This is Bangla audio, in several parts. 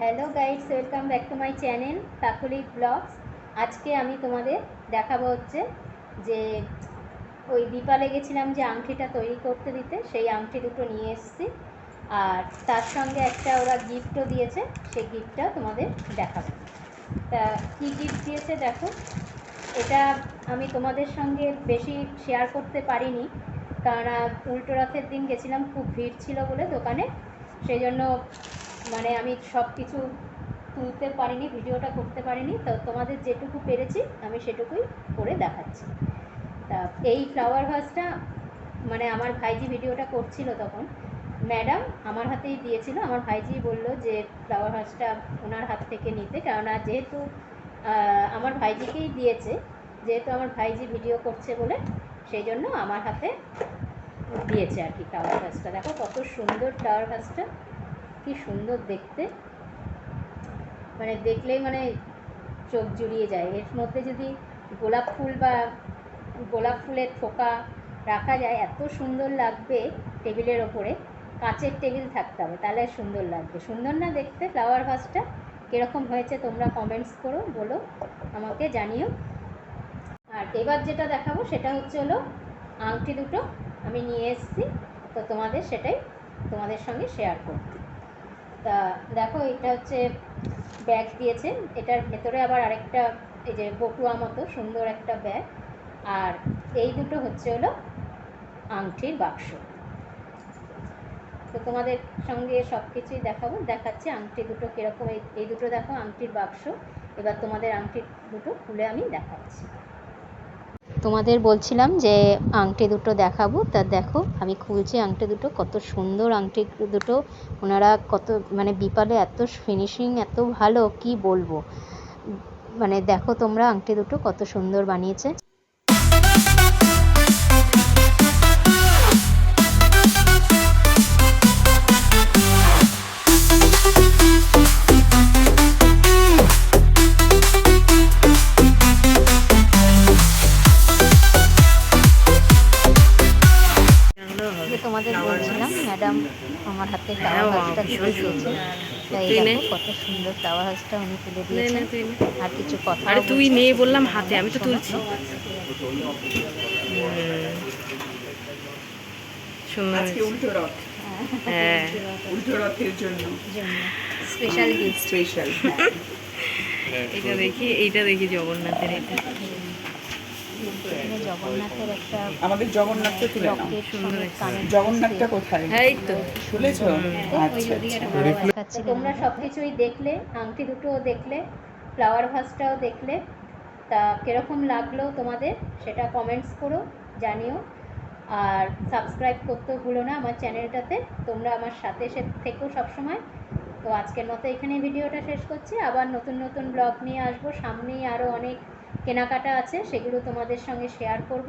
Hello guys, welcome back to my channel Kakoli blogs. আজকে আমি তোমাদের দেখাবো হচ্ছে যে ওই দীপালে গেছিলাম যে আংটিটা তৈরি করতে দিতে, সেই আংটি দুটো নিয়ে এসেছি। আর তার সঙ্গে একটা ওরা গিফটও দিয়েছে, সেই গিফটটা তোমাদের দেখাবো। তা কী গিফট দিয়েছে দেখো। এটা আমি তোমাদের সঙ্গে বেশি শেয়ার করতে পারিনি, কারণ উল্টো রথের দিন গেছিলাম, খুব ভিড় ছিল বলে দোকানে, সেই জন্য মানে আমি সব কিছু তুলতে পারিনি, ভিডিওটা করতে পারিনি। তো তোমাদের যেটুকু পেরেছি আমি সেটুকুই করে দেখাচ্ছি। তা এই ফ্লাওয়ার ভাসটা মানে আমার ভাইজি ভিডিওটা করছিল তখন ম্যাডাম আমার হাতেই দিয়েছিল। আমার ভাইজি বলল যে ফ্লাওয়ার ভাসটা ওনার হাত থেকে নিতে, কেননা যেহেতু আমার ভাইজিকেই দিয়েছে, যেহেতু আমার ভাইজি ভিডিও করছে বলে সেই জন্য আমার হাতে দিয়েছে আর কি। ফ্লাওয়ার ভাসটা দেখো কত সুন্দর, ফ্লাওয়ার ভাসটা কি সুন্দর দেখতে, মানে দেখলেই মানে চোখ জুড়িয়ে যায়। এর মধ্যে যদি গোলাপ ফুল বা গোলাপ ফুলের থোকা রাখা যায় এত সুন্দর লাগবে। টেবিলের ওপরে কাঁচের টেবিল থাকতে হবে, তাহলে সুন্দর লাগবে। সুন্দর না দেখতে? ফ্লাওয়ার ভাসটা কীরকম হয়েছে তোমরা কমেন্টস করো, বলো, আমাকে জানিও। আর এবার যেটা দেখাবো সেটা হচ্ছে হলো আংটি দুটো আমি নিয়ে এসেছি, তো তোমাদের সেটাই তোমাদের সঙ্গে শেয়ার করব। তা দেখো, এটা হচ্ছে ব্যাগ দিয়েছে, এটার ভেতরে আবার আরেকটা এই যে বটুয়া মতো সুন্দর একটা ব্যাগ। আর এই দুটো হচ্ছে হলো আংটির বাক্স। তো তোমাদের সঙ্গে সব কিছুই দেখাচ্ছি। আংটি দুটো কীরকম, এই দুটো দেখো আংটির বাক্স। এবার তোমাদের আংটি দুটো খুলে আমি দেখাচ্ছি। তোমাদের বলছিলাম যে আংটি দুটো দেখাবো, তা দেখো আমি খুলছি আংটি দুটো। কত সুন্দর আংটি দুটো, ওনারা কত মানে বিপালে এত ফিনিশিং এত ভালো, কি বলবো। মানে দেখো তোমরা আংটি দুটো কত সুন্দর বানিয়েছে। তোমাদের বলছিলাম ম্যাডাম আমার হাতে ফ্লাওয়ার হাউসটা তুলে দিয়েছে। তাই দেখো কত সুন্দর ফ্লাওয়ার হাউসটা উনি তুলে দিয়েছেন। আর কিছু কথা আরে তুই নে বললাম হাতে, আমি তো তুলছি। হ্যাঁ, উল্টো রথের জন্য স্পেশাল গিফট। স্পেশাল। এটা দেখি, এইটা দেখি জগন্নাথের। এটা জগন্নাথের একটা, আমাদের জগন্নাথটা তুলে নাও। জগন্নাথটা কোথায়? এই তো শুনেছো? আচ্ছা, তোমরা সব কিছুই দেখলে, আংটি দুটোও দেখলে, ফ্লাওয়ার ভাসটাও দেখলে। তা কীরকম লাগলো তোমাদের সেটা কমেন্টস করো, জানিও। আর সাবস্ক্রাইব করতেও ভুলো না আমার চ্যানেলটাতে। তোমরা আমার সাথে থেকো সবসময়। তো আজকের মতো এখানেই ভিডিওটা শেষ করছি। আবার নতুন নতুন ব্লগ নিয়ে আসবো। সামনেই আরও অনেক কেনাকাটা আছে, সেগুলো তোমাদের সঙ্গে শেয়ার করব।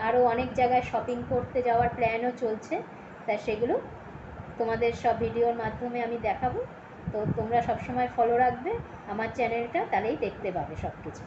আরও অনেক জায়গায় শপিং করতে যাওয়ার প্ল্যানও চলছে, তা সেগুলো তোমাদের সব ভিডিওর মাধ্যমে আমি দেখাবো। তো তোমরা সবসময় ফলো রাখবে আমার চ্যানেলটা, তাহলেই দেখতে পাবে সব কিছু।